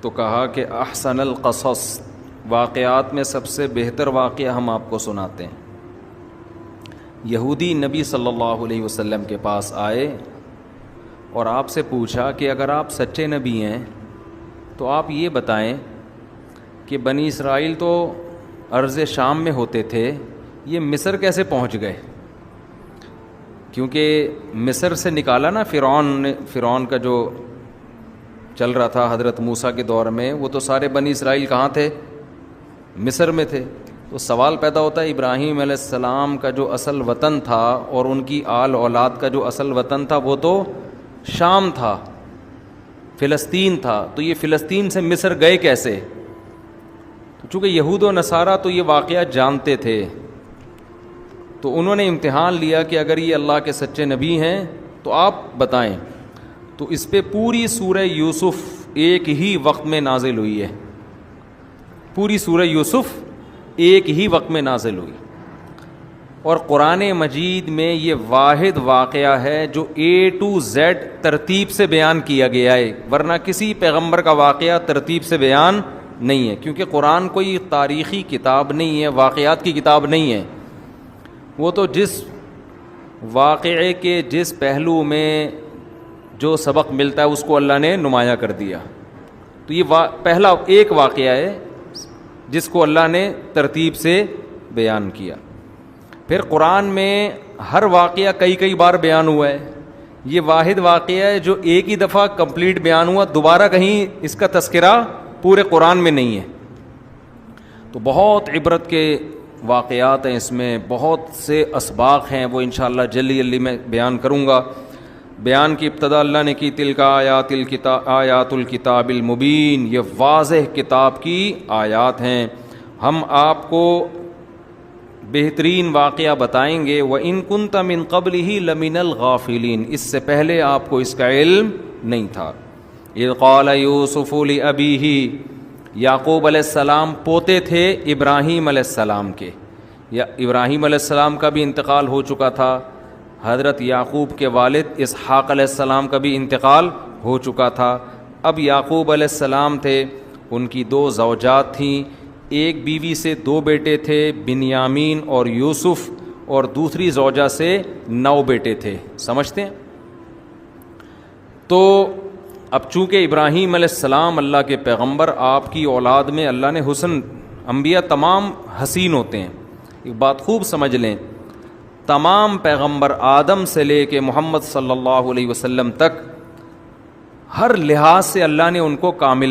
تو کہا کہ احسن القصص، واقعات میں سب سے بہتر واقعہ ہم آپ کو سناتے ہیں۔ یہودی نبی صلی اللہ علیہ وسلم کے پاس آئے اور آپ سے پوچھا کہ اگر آپ سچے نبی ہیں تو آپ یہ بتائیں کہ بنی اسرائیل تو ارض شام میں ہوتے تھے، یہ مصر کیسے پہنچ گئے؟ کیونکہ مصر سے نکالا نا فرعون کا جو چل رہا تھا حضرت موسیٰ کے دور میں، وہ تو سارے بنی اسرائیل کہاں تھے؟ مصر میں تھے۔ تو سوال پیدا ہوتا ہے ابراہیم علیہ السلام کا جو اصل وطن تھا اور ان کی آل اولاد کا جو اصل وطن تھا وہ تو شام تھا، فلسطین تھا، تو یہ فلسطین سے مصر گئے کیسے؟ چونکہ یہود و نصارہ تو یہ واقعہ جانتے تھے، تو انہوں نے امتحان لیا کہ اگر یہ اللہ کے سچے نبی ہیں تو آپ بتائیں۔ تو اس پہ پوری سورہ یوسف ایک ہی وقت میں نازل ہوئی ہے، پوری سورہ یوسف ایک ہی وقت میں نازل ہوئی، اور قرآن مجید میں یہ واحد واقعہ ہے جو A to Z ترتیب سے بیان کیا گیا ہے، ورنہ کسی پیغمبر کا واقعہ ترتیب سے بیان نہیں ہے، کیونکہ قرآن کوئی تاریخی کتاب نہیں ہے، واقعات کی کتاب نہیں ہے۔ وہ تو جس واقعے کے جس پہلو میں جو سبق ملتا ہے اس کو اللہ نے نمایاں کر دیا۔ تو یہ پہلا ایک واقعہ ہے جس کو اللہ نے ترتیب سے بیان کیا۔ پھر قرآن میں ہر واقعہ کئی بار بیان ہوا ہے، یہ واحد واقعہ ہے جو ایک ہی دفعہ کمپلیٹ بیان ہوا، دوبارہ کہیں اس کا تذکرہ پورے قرآن میں نہیں ہے۔ تو بہت عبرت کے واقعات ہیں اس میں، بہت سے اسباق ہیں، وہ انشاءاللہ جلدی میں بیان کروں گا۔ بیان کی ابتدا اللہ نے کی تلک آیات الکتاب المبین، یہ واضح کتاب کی آیات ہیں، ہم آپ کو بہترین واقعہ بتائیں گے۔ وَإِن كُنْتَ مِن قَبْلِهِ لَمِنَ الْغَافِلِينَ، اس سے پہلے آپ کو اس کا علم نہیں تھا۔ اِذْ قَالَ يُوسُفُ لِأَبِيهِ، یعقوب علیہ السلام پوتے تھے ابراہیم علیہ السلام کے، یا ابراہیم علیہ السلام کا بھی انتقال ہو چکا تھا، حضرت یعقوب کے والد اسحاق علیہ السلام کا بھی انتقال ہو چکا تھا۔ اب یعقوب علیہ السلام تھے، ان کی 2 زوجات تھیں، ایک بیوی سے 2 بیٹے تھے، بنیامین اور یوسف، اور دوسری زوجہ سے 9 بیٹے تھے، سمجھتے ہیں؟ تو اب چونکہ ابراہیم علیہ السلام اللہ کے پیغمبر، آپ کی اولاد میں اللہ نے حسن، انبیاء تمام حسین ہوتے ہیں، ایک بات خوب سمجھ لیں، تمام پیغمبر آدم سے لے کے محمد صلی اللہ علیہ وسلم تک ہر لحاظ سے اللہ نے ان کو کامل